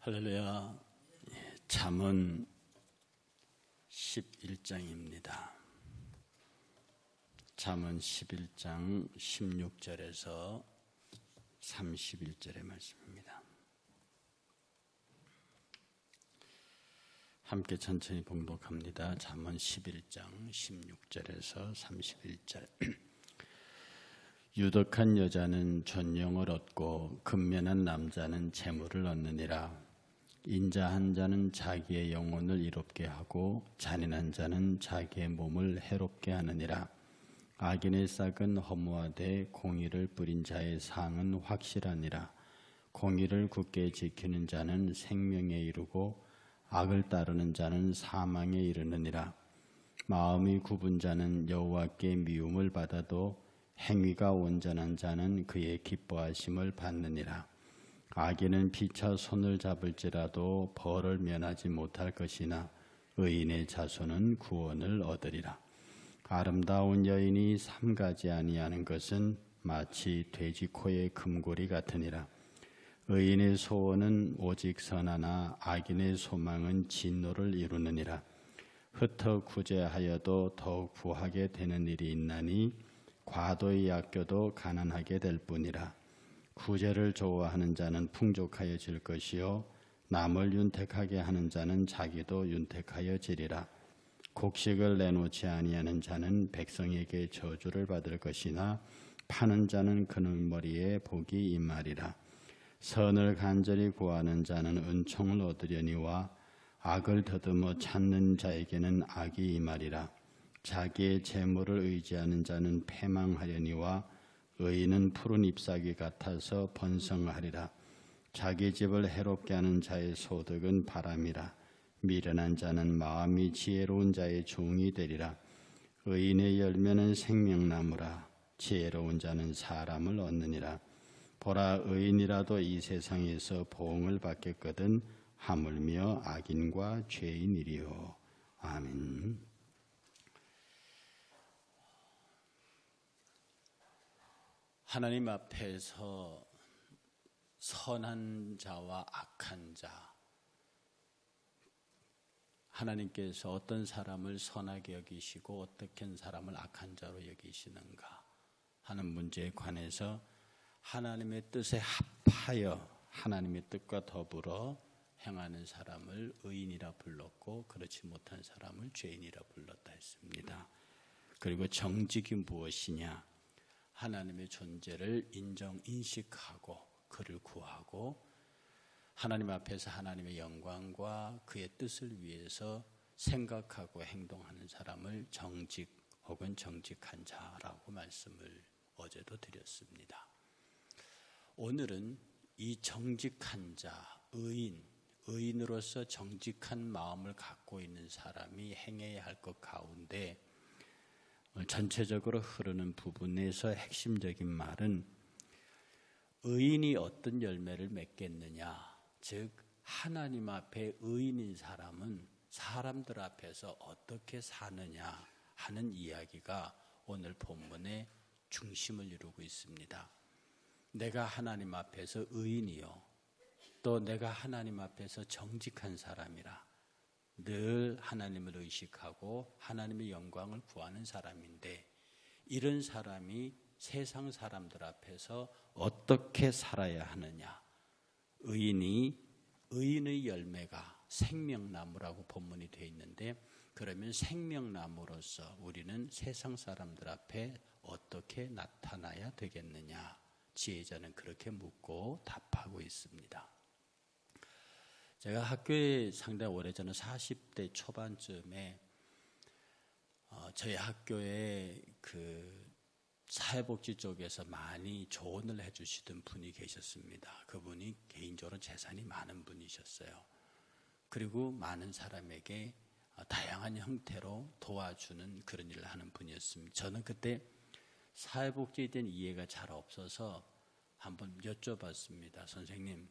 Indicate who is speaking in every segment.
Speaker 1: 할렐루야. 잠언 11장입니다. 잠언 11장 16절에서 31절의 말씀입니다. 함께 천천히 봉독합니다. 잠언 11장 16절에서 31절. 유덕한 여자는 존영을 얻고 근면한 남자는 재물을 얻느니라. 인자한 자는 자기의 영혼을 이롭게 하고 잔인한 자는 자기의 몸을 해롭게 하느니라. 악인의 싹은 허무하되 공의를 뿌린 자의 상은 확실하니라. 공의를 굳게 지키는 자는 생명에 이르고 악을 따르는 자는 사망에 이르느니라. 마음이 굽은 자는 여호와께 미움을 받아도 행위가 온전한 자는 그의 기뻐하심을 받느니라. 악인은 피차 손을 잡을지라도 벌을 면하지 못할 것이나 의인의 자손은 구원을 얻으리라. 아름다운 여인이 삼가지 아니하는 것은 마치 돼지 코의 금고리 같으니라. 의인의 소원은 오직 선하나 악인의 소망은 진노를 이루느니라. 흩어 구제하여도 더욱 부하게 되는 일이 있나니 과도히 아껴도 가난하게 될 뿐이라. 구제를 좋아하는 자는 풍족하여질 것이요 남을 윤택하게 하는 자는 자기도 윤택하여지리라. 곡식을 내놓지 아니하는 자는 백성에게 저주를 받을 것이나 파는 자는 그의 머리에 복이 임하리라. 선을 간절히 구하는 자는 은총을 얻으려니와 악을 더듬어 찾는 자에게는 악이 임하리라. 자기의 재물을 의지하는 자는 패망하려니와 의인은 푸른 잎사귀 같아서 번성하리라. 자기 집을 해롭게 하는 자의 소득은 바람이라. 미련한 자는 마음이 지혜로운 자의 종이 되리라. 의인의 열매는 생명나무라. 지혜로운 자는 사람을 얻느니라. 보라, 의인이라도 이 세상에서 보응을 받겠거든 하물며 악인과 죄인이리요. 아멘. 하나님 앞에서 선한 자와 악한 자, 하나님께서 어떤 사람을 선하게 여기시고 어떤 사람을 악한 자로 여기시는가 하는 문제에 관해서 하나님의 뜻에 합하여 하나님의 뜻과 더불어 행하는 사람을 의인이라 불렀고 그렇지 못한 사람을 죄인이라 불렀다 했습니다. 그리고 정직이 무엇이냐? 하나님의 존재를 인식하고 그를 구하고 하나님 앞에서 하나님의 영광과 그의 뜻을 위해서 생각하고 행동하는 사람을 정직 혹은 정직한 자라고 말씀을 어제도 드렸습니다. 오늘은 이 정직한 자, 의인으로서 정직한 마음을 갖고 있는 사람이 행해야 할 것 가운데 전체적으로 흐르는 부분에서 핵심적인 말은 의인이 어떤 열매를 맺겠느냐, 즉 하나님 앞에 의인인 사람은 사람들 앞에서 어떻게 사느냐 하는 이야기가 오늘 본문의 중심을 이루고 있습니다. 내가 하나님 앞에서 의인이요, 또 내가 하나님 앞에서 정직한 사람이라 늘 하나님을 의식하고 하나님의 영광을 구하는 사람인데, 이런 사람이 세상 사람들 앞에서 어떻게 살아야 하느냐. 의인의 열매가 생명나무라고 본문이 되어 있는데, 그러면 생명나무로서 우리는 세상 사람들 앞에 어떻게 나타나야 되겠느냐. 지혜자는 그렇게 묻고 답하고 있습니다. 제가 학교에 상당히 오래전에 40대 초반쯤에 저희 학교에 그 사회복지 쪽에서 많이 조언을 해주시던 분이 계셨습니다. 그분이 개인적으로 재산이 많은 분이셨어요. 그리고 많은 사람에게 다양한 형태로 도와주는 그런 일을 하는 분이었습니다. 저는 그때 사회복지에 대한 이해가 잘 없어서 한번 여쭤봤습니다. 선생님,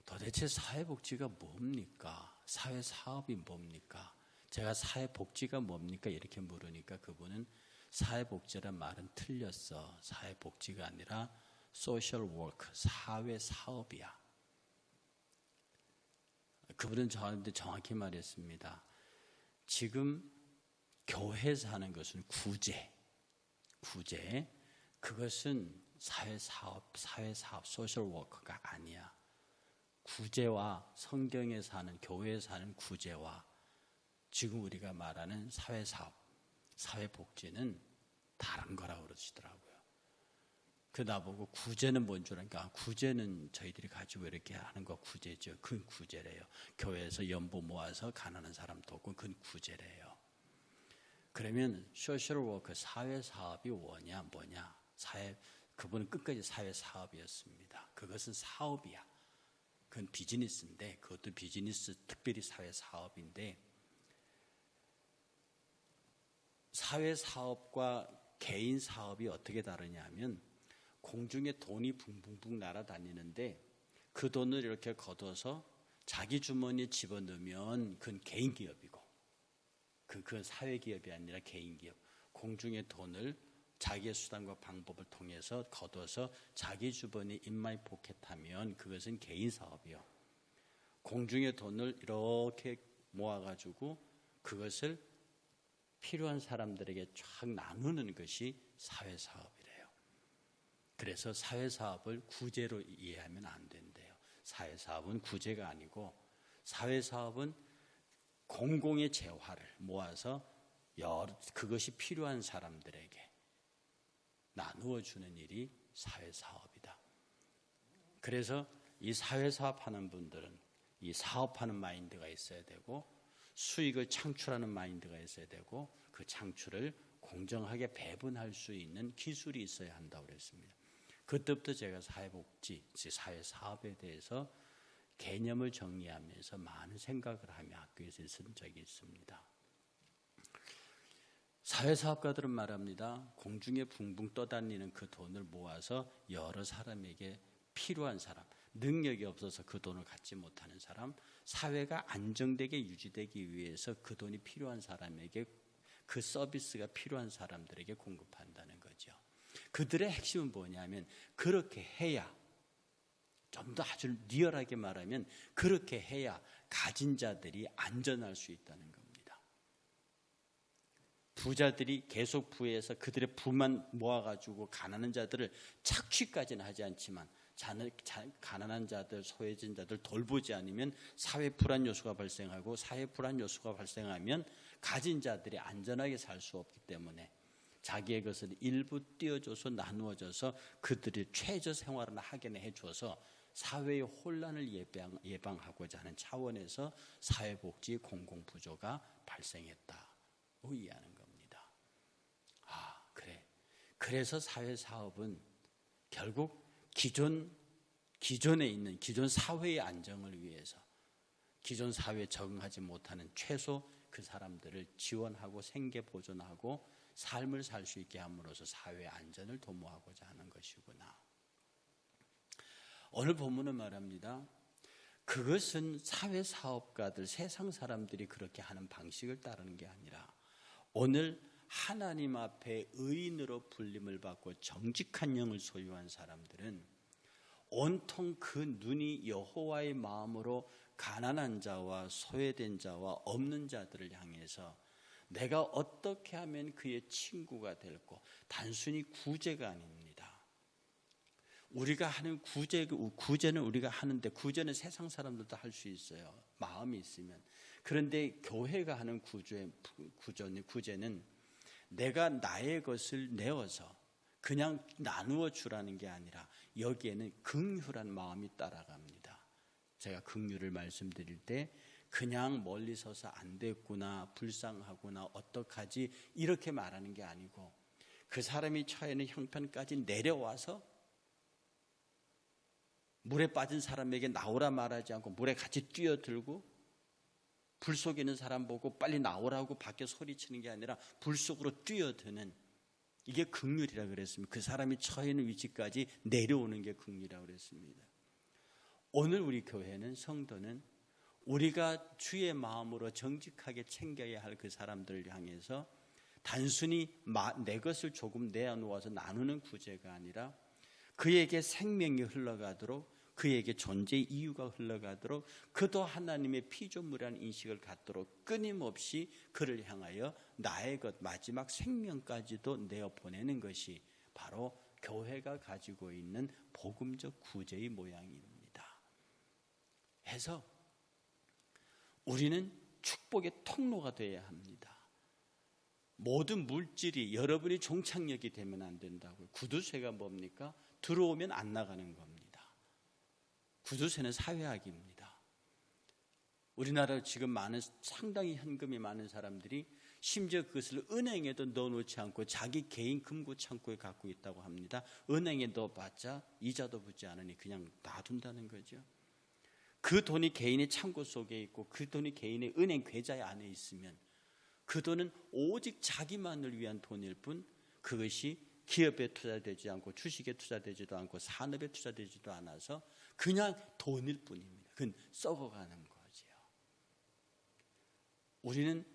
Speaker 1: 도대체 사회복지가 뭡니까? 사회사업이 뭡니까? 제가 사회복지가 뭡니까? 이렇게 물으니까 그분은 사회복지란 말은 틀렸어. 사회복지가 아니라 social work, 사회사업이야. 그분은 저한테 정확히 말했습니다. 지금 교회에서 하는 것은 구제, 그것은 사회사업, 소셜워커가 아니야. 구제와 성경에서 하는, 교회에서 하는 구제와 지금 우리가 말하는 사회사업, 사회복지는 다른 거라고 그러시더라고요. 그 나보고 구제는 뭔 줄 아니까, 구제는 저희들이 가지고 이렇게 하는 거 구제죠. 그건 구제래요. 교회에서 연보 모아서 가난한 사람 돕고 그건 구제래요. 그러면 소셜워커, 사회사업이 뭐냐? 그분은 끝까지 사회사업이었습니다. 그것은 사업이야. 그건 비즈니스인데, 그것도 비즈니스, 특별히 사회사업인데, 사회사업과 개인 사업이 어떻게 다르냐 하면, 공중에 돈이 붕붕붕 날아다니는데 그 돈을 이렇게 걷어서 자기 주머니에 집어넣으면 그건 개인 기업이고, 그건 사회 기업이 아니라 개인 기업. 공중의 돈을 자기의 수단과 방법을 통해서 걷어서 자기 주머니 인마이 포켓하면 그것은 개인 사업이요. 공중의 돈을 이렇게 모아가지고 그것을 필요한 사람들에게 쫙 나누는 것이 사회 사업이래요. 그래서 사회 사업을 구제로 이해하면 안 된대요. 사회 사업은 구제가 아니고, 사회 사업은 공공의 재화를 모아서 그것이 필요한 사람들에게 나누어 주는 일이 사회 사업이다. 그래서 이 사회 사업하는 분들은 이 사업하는 마인드가 있어야 되고, 수익을 창출하는 마인드가 있어야 되고, 그 창출을 공정하게 배분할 수 있는 기술이 있어야 한다고 그랬습니다. 그때부터 제가 사회복지, 사회사업에 대해서 개념을 정리하면서 많은 생각을 하며 학교에서 쓴 적이 있습니다. 사회사업가들은 말합니다. 공중에 붕붕 떠다니는 그 돈을 모아서 여러 사람에게 필요한 사람, 능력이 없어서 그 돈을 갖지 못하는 사람, 사회가 안정되게 유지되기 위해서 그 돈이 필요한 사람에게, 그 서비스가 필요한 사람들에게 공급한다는 거죠. 그들의 핵심은 뭐냐면, 그렇게 해야, 좀 더 아주 리얼하게 말하면 그렇게 해야 가진 자들이 안전할 수 있다는 겁니다. 부자들이 계속 부해서 그들의 부만 모아가지고 가난한 자들을 착취까지는 하지 않지만, 가난한 자들, 소외진 자들 돌보지 않으면 사회 불안 요소가 발생하고, 사회 불안 요소가 발생하면 가진 자들이 안전하게 살 수 없기 때문에 자기의 것을 일부 띄워줘서 나누어져서 그들이 최저 생활을 하게 해줘서 사회의 혼란을 예방하고자 하는 차원에서 사회복지 공공부조가 발생했다고 이해하는 겁니다. 그래. 그래서 사회사업은 결국 기존에 있는 기존 사회의 안정을 위해서, 기존 사회에 적응하지 못하는 최소 그 사람들을 지원하고 생계 보존하고 삶을 살 수 있게 함으로써 사회 안전을 도모하고자 하는 것이구나. 오늘 본문은 말합니다. 그것은 사회사업가들, 세상 사람들이 그렇게 하는 방식을 따르는 게 아니라, 오늘 하나님 앞에 의인으로 불림을 받고 정직한 영을 소유한 사람들은 온통 그 눈이 여호와의 마음으로 가난한 자와 소외된 자와 없는 자들을 향해서 내가 어떻게 하면 그의 친구가 될고, 단순히 구제가 아닙니다. 우리가 하는 구제는 우리가 하는데, 구제는 세상 사람들도 할 수 있어요. 마음이 있으면. 그런데 교회가 하는 구제는 내가 나의 것을 내어서 그냥 나누어 주라는 게 아니라, 여기에는 긍휼한 마음이 따라갑니다. 제가 긍휼을 말씀드릴 때 그냥 멀리 서서 안 됐구나, 불쌍하구나, 어떡하지 이렇게 말하는 게 아니고, 그 사람이 처해 있는 형편까지 내려와서 물에 빠진 사람에게 나오라 말하지 않고 물에 같이 뛰어들고, 불 속에 있는 사람 보고 빨리 나오라고 밖에 소리치는 게 아니라 불 속으로 뛰어드는, 이게 긍휼이라고 그랬습니다. 그 사람이 처해 있는 위치까지 내려오는 게 긍휼이라고 그랬습니다. 오늘 우리 교회는, 성도는 우리가 주의 마음으로 정직하게 챙겨야 할 그 사람들을 향해서 단순히 내 것을 조금 내어놓아서 나누는 구제가 아니라, 그에게 생명이 흘러가도록 그에게 존재의 이유가 흘러가도록 그도 하나님의 피조물이라는 인식을 갖도록 끊임없이 그를 향하여 나의 것 마지막 생명까지도 내어보내는 것이 바로 교회가 가지고 있는 복음적 구제의 모양입니다. 해서 우리는 축복의 통로가 되어야 합니다. 모든 물질이 여러분이 종착역이 되면 안 된다고요. 구두쇠가 뭡니까? 들어오면 안 나가는 겁니다. 구두쇠는 사회학입니다. 우리나라 지금 상당히 현금이 많은 사람들이 심지어 그것을 은행에도 넣어놓지 않고 자기 개인 금고 창고에 갖고 있다고 합니다. 은행에 넣어봤자 이자도 붙지 않으니 그냥 놔둔다는 거죠. 그 돈이 개인의 창고 속에 있고 그 돈이 개인의 은행 계좌에 안에 있으면 그 돈은 오직 자기만을 위한 돈일 뿐 그것이 기업에 투자되지 않고 주식에 투자되지도 않고 산업에 투자되지도 않아서 그냥 돈일 뿐입니다. 그건 썩어가는 거죠. 우리는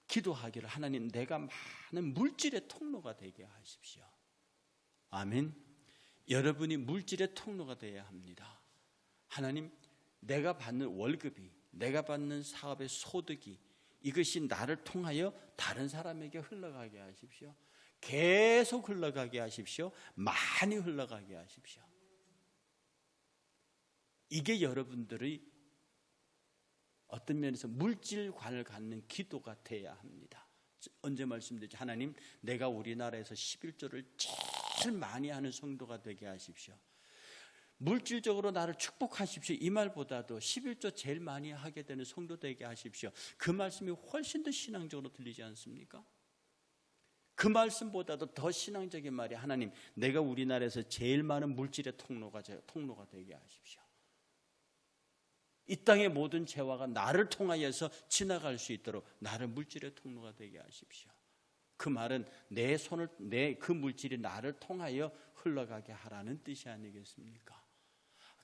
Speaker 1: 기도하기를 하나님 내가 많은 물질의 통로가 되게 하십시오. 아멘. 여러분이 물질의 통로가 되어야 합니다. 하나님 내가 받는 월급이 내가 받는 사업의 소득이 이것이 나를 통하여 다른 사람에게 흘러가게 하십시오. 계속 흘러가게 하십시오. 많이 흘러가게 하십시오. 이게 여러분들의 어떤 면에서 물질관을 갖는 기도가 돼야 합니다. 언제 말씀드렸죠? 하나님 내가 우리나라에서 11조를 제일 많이 하는 성도가 되게 하십시오. 물질적으로 나를 축복하십시오. 이 말보다도 11조 제일 많이 하게 되는 성도 되게 하십시오. 그 말씀이 훨씬 더 신앙적으로 들리지 않습니까? 그 말씀보다도 더 신앙적인 말이 하나님 내가 우리나라에서 제일 많은 물질의 통로가 되게 하십시오. 이 땅의 모든 재화가 나를 통하여서 지나갈 수 있도록 나를 물질의 통로가 되게 하십시오. 그 말은 그 물질이 나를 통하여 흘러가게 하라는 뜻이 아니겠습니까?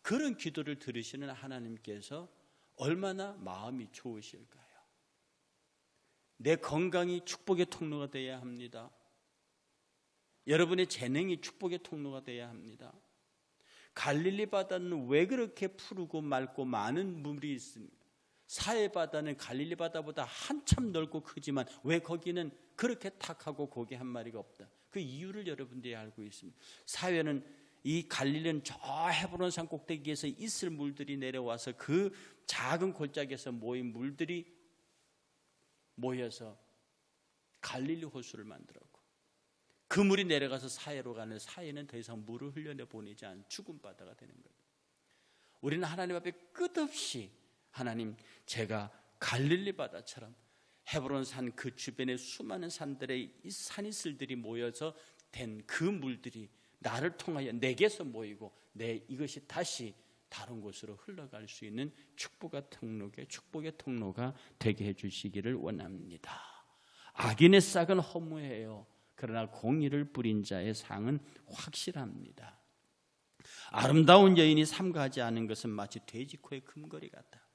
Speaker 1: 그런 기도를 들으시는 하나님께서 얼마나 마음이 좋으실까요? 내 건강이 축복의 통로가 되어야 합니다. 여러분의 재능이 축복의 통로가 되어야 합니다. 갈릴리 바다는 왜 그렇게 푸르고 맑고 많은 물이 있습니까? 사해 바다는 갈릴리 바다보다 한참 넓고 크지만 왜 거기는 그렇게 탁하고 고기 한 마리가 없다? 그 이유를 여러분들이 알고 있습니다. 사해는 이 갈릴리는 저 헤브론 산 꼭대기에서 있을 물들이 내려와서 그 작은 골짜기에서 모인 물들이 모여서 갈릴리 호수를 만들었고 그 물이 내려가서 사해로 가는 사해는 더 이상 물을 흘려내보내지 않은 죽은 바다가 되는 거예요. 우리는 하나님 앞에 끝없이 하나님 제가 갈릴리 바다처럼 헤브론 산 그 주변의 수많은 산들의 이 산이슬들이 모여서 된 그 물들이 나를 통하여 내게서 모이고 이것이 다시 다른 곳으로 흘러갈 수 있는 축복의 통로가 되게 해주시기를 원합니다. 악인의 싹은 허무해요. 그러나 공의를 뿌린 자의 상은 확실합니다. 아름다운 여인이 삼가하지 않은 것은 마치 돼지코의 금거리 같다.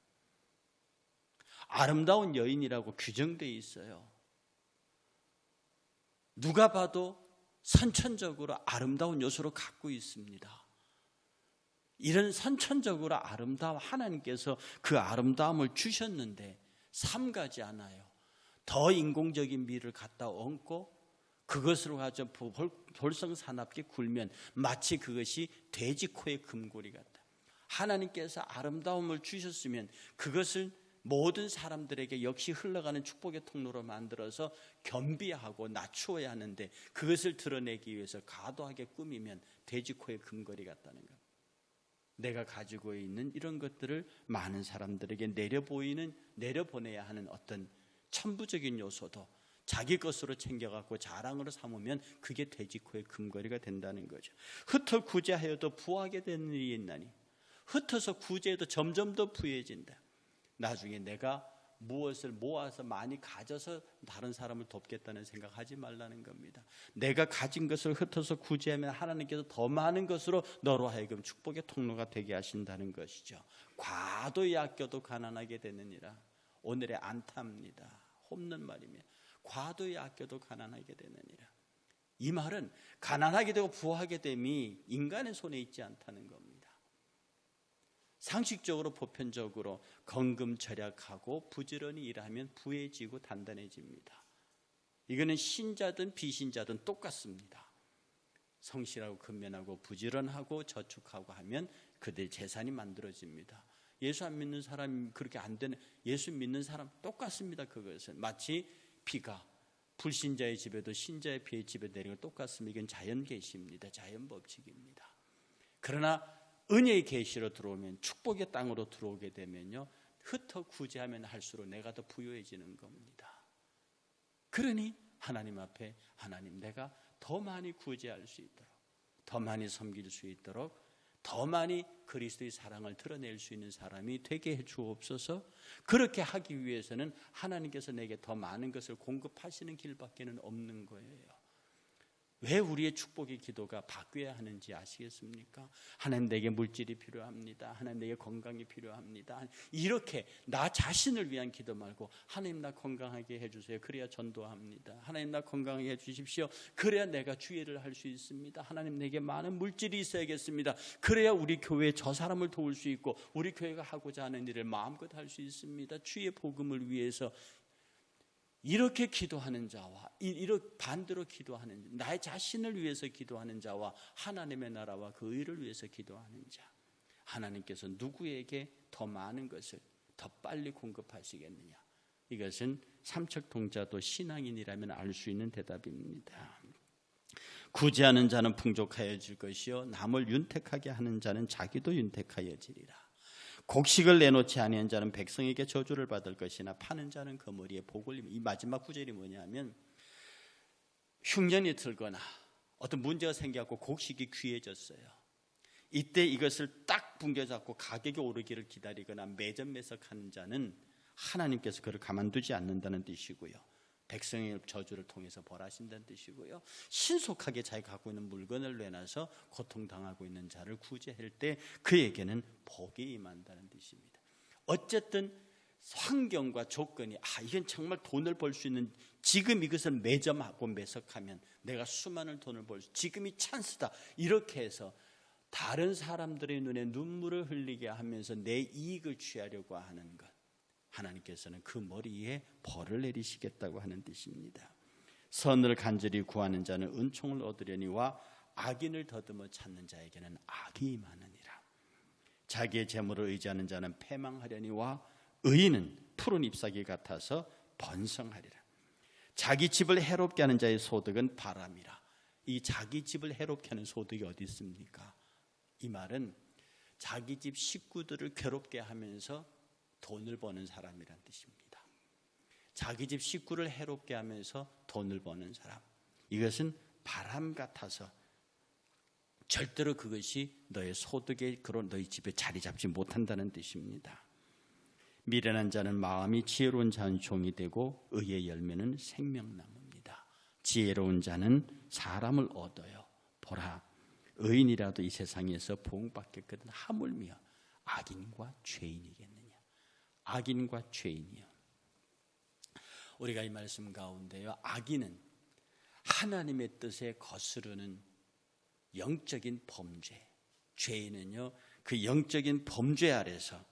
Speaker 1: 아름다운 여인이라고 규정되어 있어요. 누가 봐도 선천적으로 아름다운 요소를 갖고 있습니다. 이런 선천적으로 아름다움 하나님께서 그 아름다움을 주셨는데 삼가지 않아요. 더 인공적인 미를 갖다 얹고 그것으로 가져 볼성사납게 굴면 마치 그것이 돼지코의 금고리 같다. 하나님께서 아름다움을 주셨으면 그것을 모든 사람들에게 역시 흘러가는 축복의 통로로 만들어서 겸비하고 낮추어야 하는데 그것을 드러내기 위해서 과도하게 꾸미면 돼지코의 금거리 같다는 것. 내가 가지고 있는 이런 것들을 많은 사람들에게 내려보내야 하는 어떤 천부적인 요소도 자기 것으로 챙겨갖고 자랑으로 삼으면 그게 돼지코의 금거리가 된다는 거죠. 흩어 구제하여도 부하게 되는 일이 있나니 흩어서 구제해도 점점 더 부해진다. 나중에 내가 무엇을 모아서 많이 가져서 다른 사람을 돕겠다는 생각하지 말라는 겁니다. 내가 가진 것을 흩어서 구제하면 하나님께서 더 많은 것으로 너로 하여금 축복의 통로가 되게 하신다는 것이죠. 과도히 아껴도 가난하게 되느니라. 오늘의 안타입니다. 홈런 말이며 과도히 아껴도 가난하게 되느니라. 이 말은 가난하게 되고 부하게 됨이 인간의 손에 있지 않다는 겁니다. 상식적으로 보편적으로 건금 절약하고 부지런히 일하면 부해지고 단단해집니다. 이거는 신자든 비신자든 똑같습니다. 성실하고 근면하고 부지런하고 저축하고 하면 그들 재산이 만들어집니다. 예수 안 믿는 사람이 그렇게 안 되는, 예수 믿는 사람 똑같습니다. 그것은 마치 비가 불신자의 집에도 신자의 집에 내리는 것 똑같습니다. 이건 자연 계시입니다. 자연 법칙입니다. 그러나 은혜의 계시로 들어오면, 축복의 땅으로 들어오게 되면요, 흩어 구제하면 할수록 내가 더 부유해지는 겁니다. 그러니 하나님 앞에, 하나님 내가 더 많이 구제할 수 있도록, 더 많이 섬길 수 있도록, 더 많이 그리스도의 사랑을 드러낼 수 있는 사람이 되게 해 주옵소서. 그렇게 하기 위해서는 하나님께서 내게 더 많은 것을 공급하시는 길밖에는 없는 거예요. 왜 우리의 축복의 기도가 바뀌어야 하는지 아시겠습니까? 하나님 내게 물질이 필요합니다. 하나님 내게 건강이 필요합니다. 이렇게 나 자신을 위한 기도 말고, 하나님 나 건강하게 해주세요. 그래야 전도합니다. 하나님 나 건강하게 해주십시오. 그래야 내가 주의를 할 수 있습니다. 하나님 내게 많은 물질이 있어야겠습니다. 그래야 우리 교회에 저 사람을 도울 수 있고 우리 교회가 하고자 하는 일을 마음껏 할 수 있습니다. 주의 복음을 위해서 이렇게 기도하는 자와 이렇게 반대로 기도하는, 나의 자신을 위해서 기도하는 자와 하나님의 나라와 그 의를 위해서 기도하는 자, 하나님께서 누구에게 더 많은 것을 더 빨리 공급하시겠느냐? 이것은 삼척동자도 신앙인이라면 알 수 있는 대답입니다. 구제하는 자는 풍족하여질 것이요 남을 윤택하게 하는 자는 자기도 윤택하여지리라. 곡식을 내놓지 아니한 자는 백성에게 저주를 받을 것이나 파는 자는 그 머리에 복을 입으리라. 이 마지막 구절이 뭐냐면, 흉년이 들거나 어떤 문제가 생겨서 곡식이 귀해졌어요. 이때 이것을 딱 붕겨잡고 가격이 오르기를 기다리거나 매점매석하는 자는 하나님께서 그를 가만두지 않는다는 뜻이고요, 백성의 저주를 통해서 벌하신다는 뜻이고요, 신속하게 자기가 갖고 있는 물건을 내놔서 고통당하고 있는 자를 구제할 때 그에게는 복이 임한다는 뜻입니다. 어쨌든 환경과 조건이, 이건 정말 돈을 벌 수 있는, 지금 이것을 매점하고 매석하면 내가 수많은 돈을 벌 수, 지금이 찬스다, 이렇게 해서 다른 사람들의 눈에 눈물을 흘리게 하면서 내 이익을 취하려고 하는 것, 하나님께서는 그 머리에 벌을 내리시겠다고 하는 뜻입니다. 선을 간절히 구하는 자는 은총을 얻으려니와 악인을 더듬어 찾는 자에게는 악이 임하느니라. 자기의 재물을 의지하는 자는 패망하려니와 의인은 푸른 잎사귀 같아서 번성하리라. 자기 집을 해롭게 하는 자의 소득은 바람이라. 이 자기 집을 해롭게 하는 소득이 어디 있습니까? 이 말은 자기 집 식구들을 괴롭게 하면서 돈을 버는 사람이란 뜻입니다. 자기 집 식구를 해롭게 하면서 돈을 버는 사람, 이것은 바람 같아서 절대로 그것이 너의 소득에, 그런 너희 집에 자리 잡지 못한다는 뜻입니다. 미련한 자는 마음이 지혜로운 자는 종이 되고 의의 열매는 생명나무입니다. 지혜로운 자는 사람을 얻어요. 보라, 의인이라도 이 세상에서 보응받겠거든 하물며 악인과 죄인이겠느냐. 악인과 죄인이요. 우리가 이 말씀 가운데요, 악인은 하나님의 뜻에 거스르는 영적인 범죄, 죄인은요 그 영적인 범죄 아래서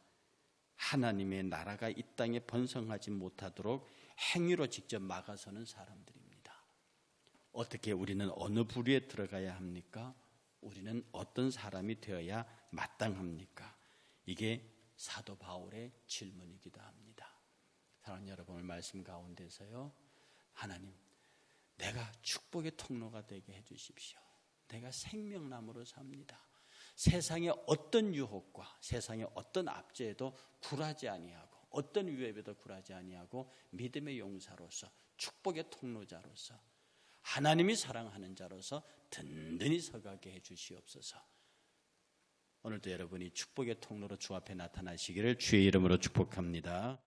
Speaker 1: 하나님의 나라가 이 땅에 번성하지 못하도록 행위로 직접 막아서는 사람들입니다. 어떻게 우리는 어느 부류에 들어가야 합니까? 우리는 어떤 사람이 되어야 마땅합니까? 이게 사도 바울의 질문이기도 합니다. 사랑하는 여러분, 오늘 말씀 가운데서요, 하나님 내가 축복의 통로가 되게 해주십시오. 내가 생명나무로 삽니다. 세상의 어떤 유혹과 세상의 어떤 압제에도 굴하지 아니하고, 어떤 위협에도 굴하지 아니하고 믿음의 용사로서, 축복의 통로자로서, 하나님이 사랑하는 자로서 든든히 서가게 해주시옵소서. 오늘도 여러분이 축복의 통로로 주 앞에 나타나시기를 주의 이름으로 축복합니다.